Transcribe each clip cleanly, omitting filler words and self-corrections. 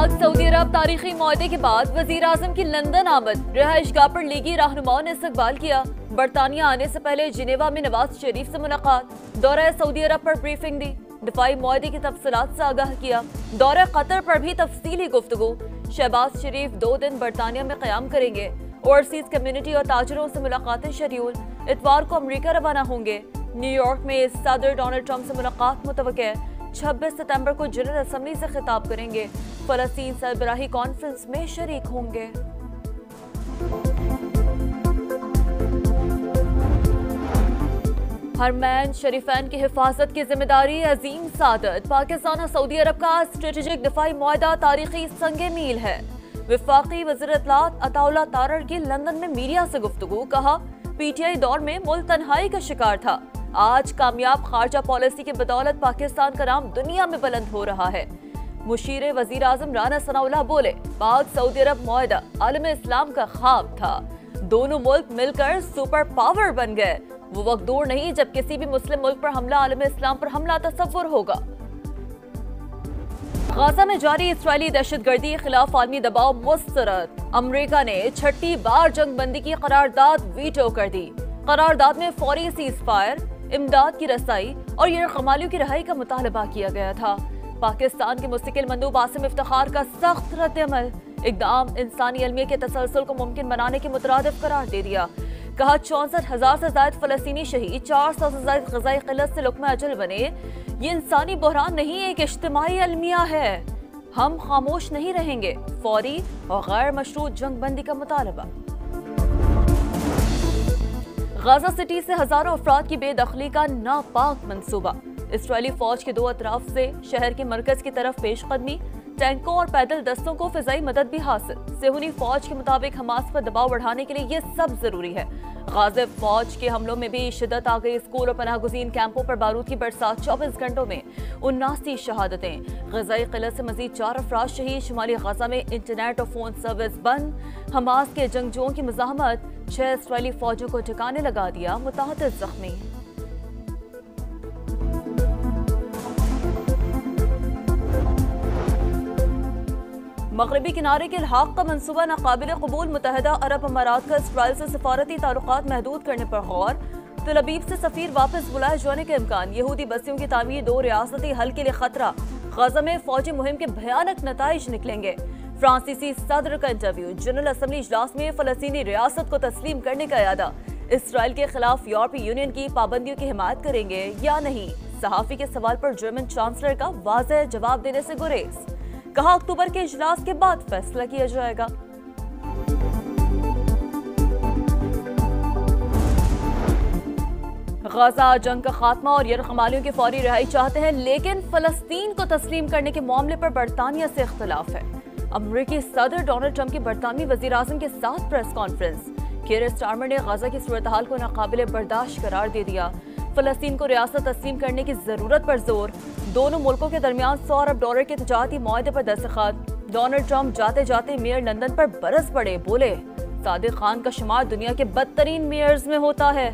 पाक सऊदी अरब तारीखी मुआहदे के बाद वजीर आजम की लंदन आमद, रिहाइशगाह पर लीगी रहनुमाओं ने इस्तकबाल किया। बरतानिया आने से पहले जिनेवा में नवाज शरीफ से मुलाकात, दौरा सऊदी अरब पर ब्रीफिंग दी, दिफाई मुआहदे की तफसीलात से आगाह किया। दौरा कतर पर भी तफसीली गुफ्तगू। शहबाज शरीफ 2 दिन बरतानिया में क़याम करेंगे। ओवरसीज कम्युनिटी और ताजरों से मुलाकातें शेड्यूल, इतवार को अमरीका रवाना होंगे। न्यूयॉर्क में सदर डोनाल्ड ट्रंप से मुलाकात मुतवक्के। 26 सितंबर को जनरल असम्बली से खिताब करेंगे। फलस्तीन सरबराही कॉन्फ्रेंस में शरीक होंगे। हरमैन शरीफैन की हिफाजत की जिम्मेदारी अजीम सादत। पाकिस्तान और सऊदी अरब का स्ट्रेटेजिक दिफाई मुआहदा तारीखी संगे मील है। वफाकी वज़ीर इत्तलात अताउल्लाह तारड़ की लंदन में मीडिया से गुफ्तगू, कहा पीटीआई दौर में मुल्क तन्हाई का शिकार था, आज कामयाब खारजा पॉलिसी की बदौलत पाकिस्तान का नाम दुनिया में बुलंद हो रहा है। मुशीर वजीर आजम राना सनाउल्लाह बोले, पाक सऊदी अरब मुआहदा आलम इस्लाम का ख्वाब था, दोनों मुल्क मिलकर सुपर पावर बन गए। वो वक्त दूर नहीं जब किसी भी मुस्लिम मुल्क पर हमला आलम इस्लाम पर हमला तस्वुर होगा। गाजा में जारी इस्राएली दहशतगर्दी के खिलाफ आलमी दबाव मुस्तरद। अमरीका ने 6ठी बार जंग बंदी की करारदाद वीटो कर दी। करारदाद में फौरी सीज फायर, इमदाद की रसाई और यरगमालियों की रिहाई का मुतालबा किया गया था। पाकिस्तान के मुस्तकिल मंदूब आसिम इफ्तिखार का सख्त रद्द-ए-अमल, इक़दाम इंसानी अलमिया के तसलसल को मुमकिन बनाने के मुतरादिफ करार दे दिया। कहा 64,000 से ज्यादा फलस्तीनी शहीद, 400 से ज्यादा ग़िज़ाई क़िल्लत से लुक़्मा अजल बने। ये इंसानी बहरान नहीं, एक इज्तिमाई अलमिया है। हम खामोश नहीं रहेंगे। फौरी और गैर मशरूत जंग बंदी का मुतालबा। गाजा सिटी से हजारों अफराद की बेदखली का नापाक मंसूबा। इस्राएली फौज के 2 अतराफ से शहर के मरकज की तरफ पेशकदमी, टैंकों और पैदल दस्तों को फिजाई मदद भी हासिल। सेहूनी फौज के मुताबिक हमास पर दबाव बढ़ाने के लिए ये सब जरूरी है। गाज़ा फौज के हमलों में भी शिद्दत आ गई। स्कूल और पनाहगुज़ीन कैंपों पर बारूद की बरसात, 24 घंटों में 79 शहादतें। ग़िज़ाई क़िल्लत से मजीद 4 अफराद शहीद। शुमाली गाज़ा में इंटरनेट और फोन सर्विस बंद। हमास के जंगजुओं की मज़ाहमत, 6 इस्राएली फौजों को ठिकाने लगा दिया, मुतादिद ज़ख्मी। मगरबी किनारे के इल्हाक़ का मंसूबा नाकाबिल कबूल। मुत्तहिदा अरब अमारात का इसराइल से सफारती ताल्लुकात महदूद करने पर गौर। तल अवीव से सफ़ीर वापस बुलाए जाने के इम्कान। यहूदी बस्तियों की तामीर, 2 रियासती हल के लिए खतरा। गाज़ा में फौजी मुहिम के भयानक नताइज निकलेंगे। फ्रांसीसी सदर का इंटरव्यू। जनरल असम्बली इजलास में फ़लस्तीनी रियासत को तस्लीम करने का इरादा। इसराइल के खिलाफ यूरोपीय यूनियन की पाबंदियों की हिमायत करेंगे या नहीं। सहाफ़ी के सवाल पर जर्मन चांसलर का वाज़ेह जवाब देने से गुरेज। कहा अक्टूबर के इजलास के बाद फैसला किया जाएगा। गाजा जंग का खात्मा और यरगमालियों की फौरी रिहाई चाहते हैं, लेकिन फलस्तीन को तस्लीम करने के मामले पर बरतानिया से इख्तलाफ है। अमरीकी सदर डोनाल्ड ट्रंप की बरतानवी वजीर आजम के साथ प्रेस कॉन्फ्रेंस। कीर स्टारमर ने गाजा की सूरत हाल को नाकाबिले बर्दाश्त करार दे दिया। फलस्तीन को रियासत तस्लीम करने की जरूरत पर जोर। दोनों मुल्कों के दरमियान $100 अरब के तजारती मुआहदे पर दस्तखत। डोनाल्ड ट्रंप जाते जाते मेयर लंदन पर बरस पड़े, बोले सादिक खान का शुमार दुनिया के बदतरीन मेयर्स में होता है।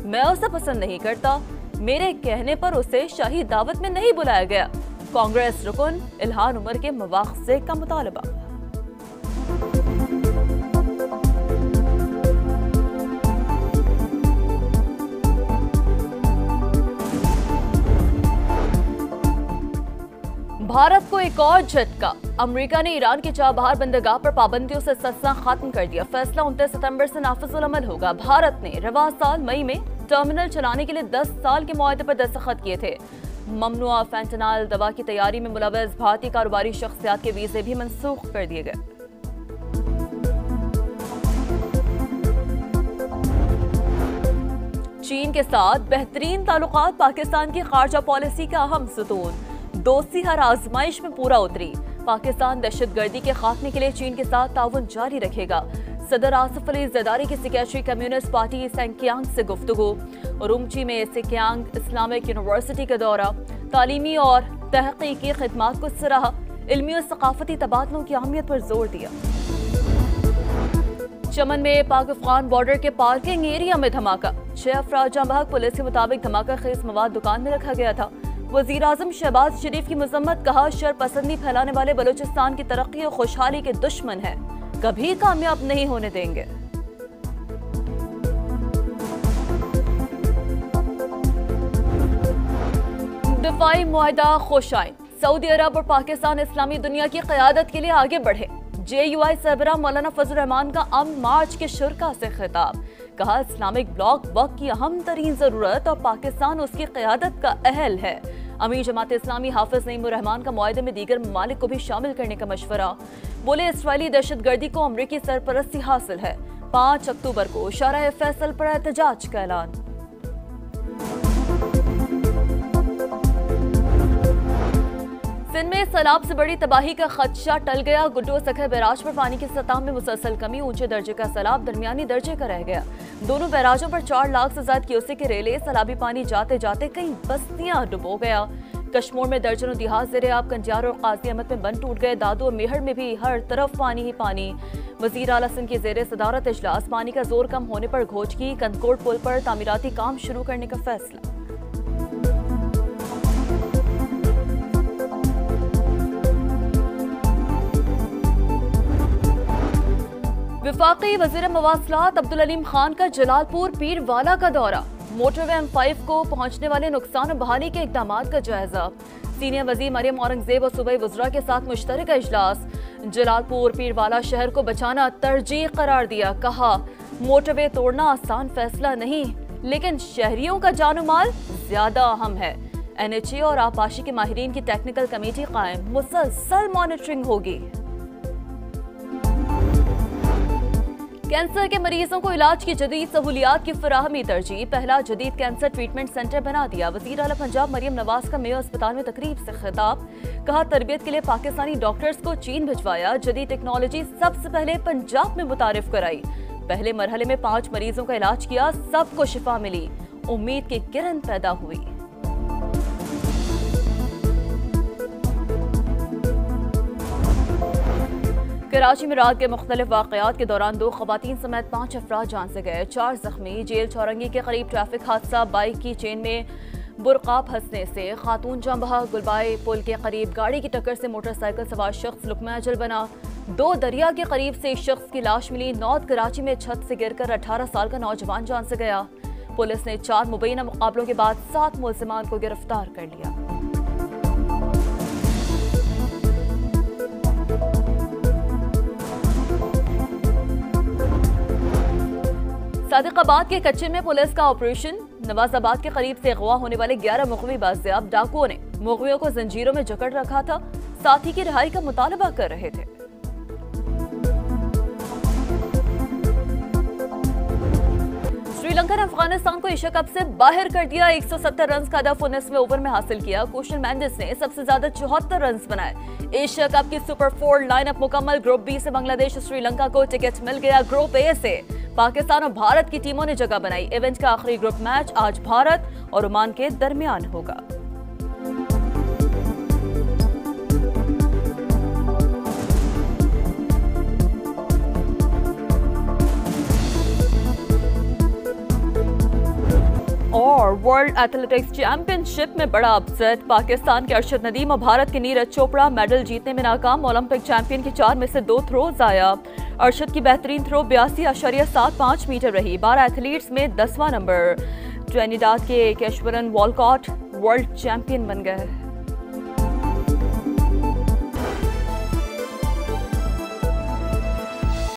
मैं उसे पसंद नहीं करता, मेरे कहने पर उसे शाही दावत में नहीं बुलाया गया। कांग्रेस रुकन इल्हान उमर के मवाख़ज़े का मुतालबा। भारत को एक और झटका। अमेरिका ने ईरान की चाबहार बंदरगाह पर पाबंदियों से सस्ता खत्म कर दिया। फैसला 29 सितंबर से नाफिजुल अमल होगा। भारत ने रवा साल मई में टर्मिनल चलाने के लिए 10 साल के मुआहदे पर दस्तखत किए थे। ममनुआ फैंटनाल दवा की तैयारी में मुलव्वस भारतीय कारोबारी शख्सियात के वीजे भी मनसूख कर दिए गए। चीन के साथ बेहतरीन ताल्लुकात पाकिस्तान की खारजा पॉलिसी का अहम सतून। दोस्ती हर आजमाइश में पूरा उतरी। पाकिस्तान दहशतगर्दी के खात्मे के लिए चीन के साथ ताउन जारी रखेगा। सदर आसिफ अली ज़रदारी की सेक्रेटरी कम्युनिस्ट पार्टी सेंकियांग से गुफ्तगू। उरुमची में सेंकियांग इस्लामिक यूनिवर्सिटी का दौरा। तालीमी और तहकीकी खिदमात को सराहा। इल्मी और सकाफती तबादलों की अहमियत पर जोर दिया। चमन में पाक अफगान बॉर्डर के पार्किंग एरिया में धमाका। 6 अफराद जाँ बहक। पुलिस के मुताबिक धमाका खेज मवाद दुकान में रखा गया था। वजीर आजम शहबाज शरीफ की मजम्मत, कहा शरपसंदी फैलाने वाले बलूचिस्तान की तरक्की और खुशहाली के दुश्मन हैं, कभी कामयाब नहीं होने देंगे। दिफाई मुआहदा खुशाइन, सऊदी अरब और पाकिस्तान इस्लामी दुनिया की क़यादत के लिए आगे बढ़े। JUI सरबराह मौलाना फजल रहमान का अमन मार्च के शुरा से खिताब, कहा इस्लामिक ब्लॉक वक्त की अहम तरीन जरूरत और पाकिस्तान उसकी क़यादत का अहल है। अमीर जमात इस्लामी हाफिज नईमुर रहमान का मुआहदे में दीगर ममालिक को भी शामिल करने का मशवरा। बोले इसराइली दहशतगर्दी को अमरीकी सरपरस्ती हासिल है। 5 अक्टूबर को शारा फैसल पर एहतजाज का ऐलान। सिंध में सैलाब से बड़ी तबाही का खदशा टल गया। गुड्डू सखर बैराज पर पानी की सतह में मुसलसल कमी, ऊंचे दर्जे का सैलाब दरमियानी दर्जे का रह गया। दोनों बैराजों पर 4 लाख से ज्यादा क्यूसेक के रेले, सैलाबी पानी जाते जाते कई बस्तियां डुबो गया। कश्मीर में दर्जनों देहात ज़ेरे आब, कंजार और काजी अहमद में बंद टूट गए। दादू और मेहर में भी हर तरफ पानी ही पानी। वजीर आला सिंध की ज़ेरे सदारत इजलास, पानी का जोर कम होने पर घोचकी, कंदकोट पुल पर तामीराती काम शुरू करने का फैसला। वफाकी वज़ीर मवासलात अब्दुल अलीम खान का जलालपुर पीरवाला का दौरा, मोटरवे M5 को पहुंचने वाले नुकसान और बहाली के इक़दामात का जायजा। सीनियर वज़ीर मरियम औरंगजेब और सूबाई वज़रा के साथ मुश्तरका इजलास। जलालपुर पीरवाला शहर को बचाना तरजीह करार दिया, कहा मोटरवे तोड़ना आसान फैसला नहीं, लेकिन शहरियों का जानो माल ज्यादा अहम है। NHA और आबपाशी के माहिरीन की टेक्निकल कमेटी कायम, मुसलसल मॉनिटरिंग होगी। कैंसर के मरीजों को इलाज की जदीद सहूलियात की फराहमी तरजीह, पहला जदीद कैंसर ट्रीटमेंट सेंटर बना दिया। वज़ीर आला पंजाब मरियम नवाज का मेयो अस्पताल में तकरीब से खिताब, कहा तरबियत के लिए पाकिस्तानी डॉक्टर्स को चीन भिजवाया, जदीद टेक्नोलॉजी सबसे पहले पंजाब में मुतारिफ कराई। पहले मरहले में 5 मरीजों का इलाज किया, सबको शिफा मिली, उम्मीद की किरण पैदा हुई। कराची में रात के मुख्तलिफ वाक़यात के दौरान 2 ख़वातीन समेत 5 अफराद जान से गए, 4 जख्मी। जेल चौरंगी के करीब ट्रैफिक हादसा, बाइक की चेन में बुरक़ा फंसने से खातून जान बहा। गुलबाई पुल के करीब गाड़ी की टक्कर से मोटरसाइकिल सवार शख्स लुकमा अजल बना। 2 दरिया के करीब से एक शख्स की लाश मिली। नॉर्थ कराची में छत से गिरकर 18 साल का नौजवान जान से गया। पुलिस ने 4 मुबैना मुकाबलों के बाद 7 मुलज़िमान को गिरफ्तार कर लिया। सादिकाबाद के कच्चे में पुलिस का ऑपरेशन, नवाजाबाद के करीब से अगवा होने वाले 11 मुग़वी बाज़ियाब। डाकुओं ने मुग़वियों को जंजीरों में जकड़ रखा था, साथी की रिहाई का मुतालबा कर रहे थे। श्रीलंका ने अफगानिस्तान को एशिया कप से बाहर कर दिया। 170 रन का हदफ 19वें ओवर में हासिल किया। कुशल मेंडिस ने सबसे ज्यादा 74 रन बनाए। एशिया कप की सुपर 4 लाइनअप मुकम्मल। ग्रुप बी से बांग्लादेश और श्रीलंका को टिकट मिल गया। ग्रुप ए से पाकिस्तान और भारत की टीमों ने जगह बनाई। इवेंट का आखिरी ग्रुप मैच आज भारत और ओमान के दरमियान होगा। और वर्ल्ड एथलेटिक्स चैंपियनशिप में बड़ा अपसेट, पाकिस्तान के अरशद नदीम और भारत के नीरज चोपड़ा मेडल जीतने में नाकाम। ओलंपिक चैंपियन की 4 में से 2 थ्रो जाया। अरशद की बेहतरीन थ्रो 82.75 मीटर रही। 12 एथलीट्स में 10वां नंबर। ट्रिनिडाद के केशवरन वॉलकॉट वर्ल्ड चैंपियन बन गए।